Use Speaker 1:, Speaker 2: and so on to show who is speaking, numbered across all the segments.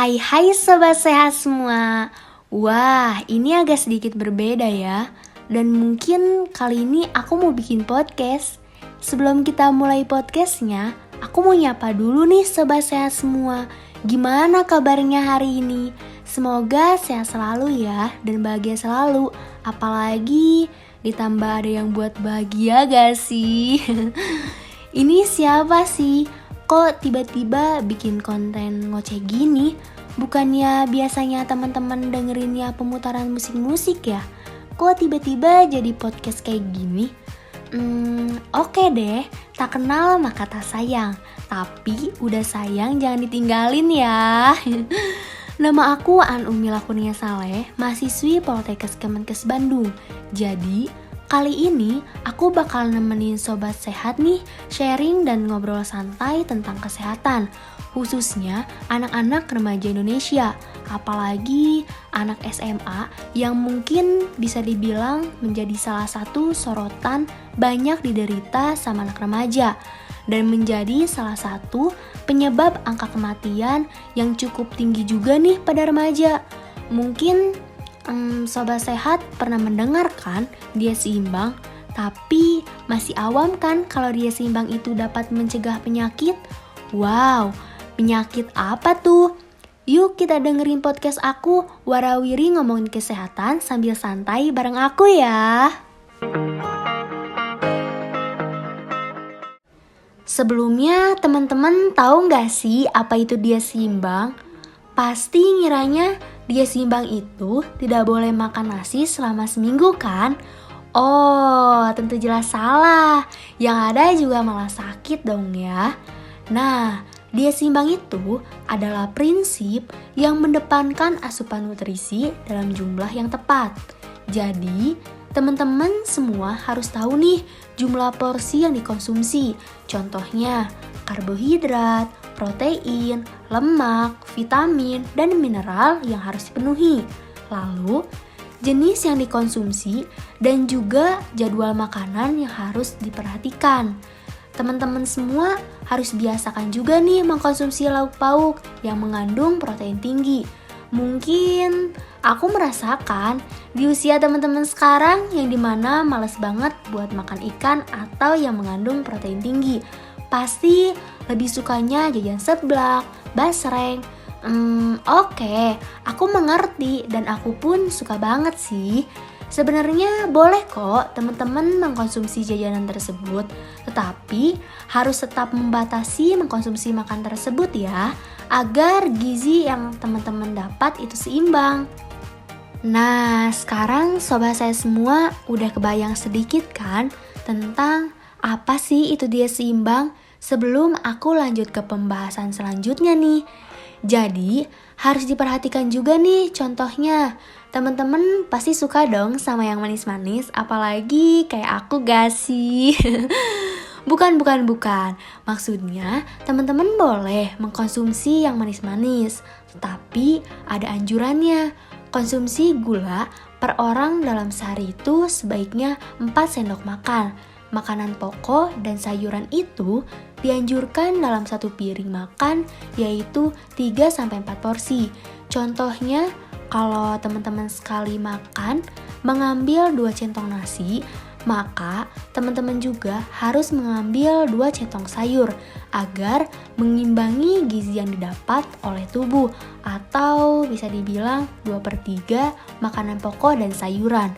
Speaker 1: Hai sobat sehat semua. Wah, ini agak sedikit berbeda ya. Dan mungkin kali ini aku mau bikin podcast. Sebelum kita mulai podcastnya, aku mau nyapa dulu nih sobat sehat semua. Gimana kabarnya hari ini? Semoga sehat selalu ya dan bahagia selalu. Apalagi ditambah ada yang buat bahagia gak sih? Ini siapa sih? Kok tiba-tiba bikin konten ngoceh gini? Bukannya biasanya teman-teman dengerinnya pemutaran musik-musik ya? Kok tiba-tiba jadi podcast kayak gini? Oke deh, tak kenal maka tak sayang. Tapi udah sayang jangan ditinggalin ya. Nama aku An Umi Lakunia Saleh, mahasiswi Poltekkes Kemenkes Bandung. Jadi, kali ini aku bakal nemenin sobat sehat nih sharing dan ngobrol santai tentang kesehatan, khususnya anak-anak remaja Indonesia, apalagi anak SMA yang mungkin bisa dibilang menjadi salah satu sorotan banyak diderita sama anak remaja dan menjadi salah satu penyebab angka kematian yang cukup tinggi juga nih pada remaja. Mungkin sobat sehat pernah mendengar kan diet seimbang, tapi masih awam kan kalau diet seimbang itu dapat mencegah penyakit? Wow, penyakit apa tuh? Yuk kita dengerin podcast aku, warawiri ngomongin kesehatan sambil santai bareng aku ya. Sebelumnya teman-teman tahu nggak sih apa itu diet seimbang? Pasti ngiranya diet seimbang itu tidak boleh makan nasi selama seminggu kan? Oh, tentu jelas salah. Yang ada juga malah sakit dong ya. Nah, diet seimbang itu adalah prinsip yang mendepankan asupan nutrisi dalam jumlah yang tepat. Jadi, teman-teman semua harus tahu nih jumlah porsi yang dikonsumsi. Contohnya, karbohidrat, protein, lemak, vitamin, dan mineral yang harus dipenuhi. Lalu, jenis yang dikonsumsi dan juga jadwal makanan yang harus diperhatikan. Teman-teman semua harus biasakan juga nih mengkonsumsi lauk pauk yang mengandung protein tinggi. Mungkin aku merasakan di usia teman-teman sekarang yang dimana males banget buat makan ikan atau yang mengandung protein tinggi. Pasti lebih sukanya jajan seblak, basreng. Oke, aku mengerti dan aku pun suka banget sih. Sebenarnya boleh kok teman-teman mengkonsumsi jajanan tersebut, tetapi harus tetap membatasi mengkonsumsi makan tersebut ya, agar gizi yang teman-teman dapat itu seimbang. Nah, sekarang sobat saya semua udah kebayang sedikit kan tentang apa sih itu diet seimbang? Sebelum aku lanjut ke pembahasan selanjutnya nih. Jadi, harus diperhatikan juga nih contohnya. Teman-teman pasti suka dong sama yang manis-manis, apalagi kayak aku gak sih? Bukan. Maksudnya, teman-teman boleh mengkonsumsi yang manis-manis, tetapi ada anjurannya. Konsumsi gula per orang dalam sehari itu sebaiknya 4 sendok makan. Makanan pokok dan sayuran itu dianjurkan dalam satu piring makan, yaitu 3-4 porsi. Contohnya, kalau teman-teman sekali makan mengambil 2 centong nasi, maka teman-tean juga harus mengambil 2 centong sayur agar mengimbangi gizi yang didapat oleh tubuh, atau bisa dibilang 2/3 makanan pokok dan sayuran.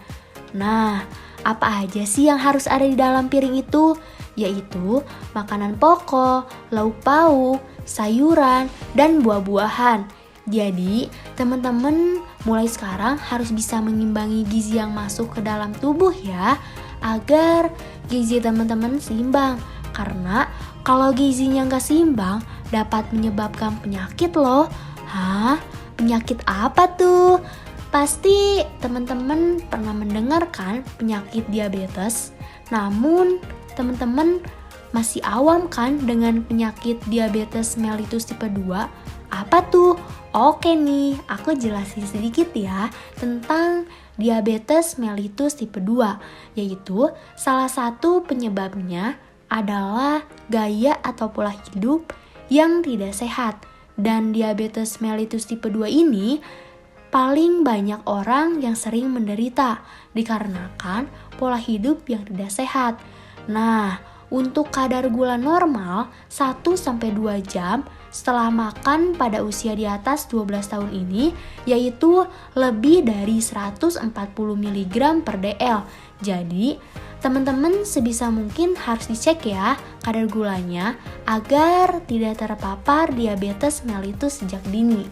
Speaker 1: Nah, apa aja sih yang harus ada di dalam piring itu? Yaitu makanan pokok, lauk pauk, sayuran, dan buah-buahan. Jadi, teman-teman mulai sekarang harus bisa mengimbangi gizi yang masuk ke dalam tubuh ya, agar gizi teman-teman seimbang. Karena kalau gizinya nggak seimbang, dapat menyebabkan penyakit loh. Hah? Penyakit apa tuh? Pasti teman-teman pernah mendengarkan penyakit diabetes. Namun, teman-teman masih awam kan dengan penyakit diabetes mellitus tipe 2? Apa tuh? Oke nih, aku jelasin sedikit ya tentang diabetes mellitus tipe 2, yaitu salah satu penyebabnya adalah gaya atau pola hidup yang tidak sehat. Dan diabetes mellitus tipe 2 ini paling banyak orang yang sering menderita dikarenakan pola hidup yang tidak sehat. Nah, untuk kadar gula normal 1-2 jam setelah makan pada usia di atas 12 tahun ini yaitu lebih dari 140 mg per dl. Jadi, teman-teman sebisa mungkin harus dicek ya kadar gulanya agar tidak terpapar diabetes mellitus sejak dini.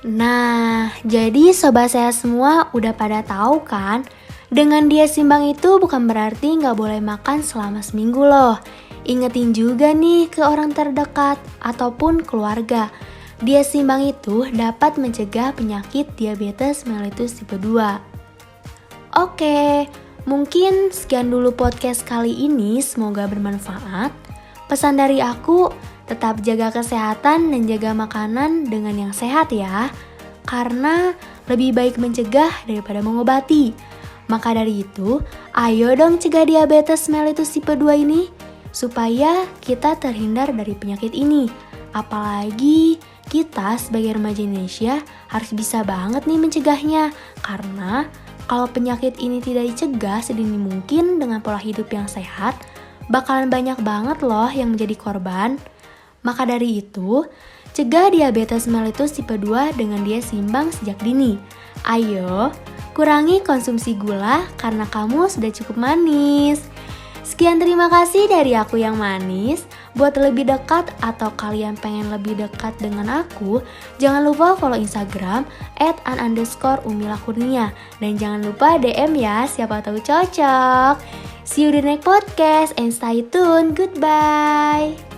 Speaker 1: Nah, jadi sobat sehat semua udah pada tahu kan? Dengan diet seimbang itu bukan berarti nggak boleh makan selama seminggu loh. Ingetin juga nih ke orang terdekat ataupun keluarga. Diet seimbang itu dapat mencegah penyakit diabetes mellitus tipe 2. Oke, mungkin sekian dulu podcast kali ini, semoga bermanfaat. Pesan dari aku, tetap jaga kesehatan dan jaga makanan dengan yang sehat ya. Karena lebih baik mencegah daripada mengobati. Maka dari itu, ayo dong cegah diabetes mellitus tipe 2 ini supaya kita terhindar dari penyakit ini. Apalagi kita sebagai remaja Indonesia harus bisa banget nih mencegahnya. Karena kalau penyakit ini tidak dicegah sedini mungkin dengan pola hidup yang sehat, bakalan banyak banget loh yang menjadi korban. Maka dari itu, cegah diabetes mellitus tipe 2 dengan diet seimbang sejak dini. Ayo, kurangi konsumsi gula karena kamu sudah cukup manis. Sekian terima kasih dari aku yang manis. Buat lebih dekat atau kalian pengen lebih dekat dengan aku, jangan lupa follow Instagram @an_umilakurnia. Dan jangan lupa DM ya, siapa tahu cocok. See you di next podcast and stay tuned. Goodbye.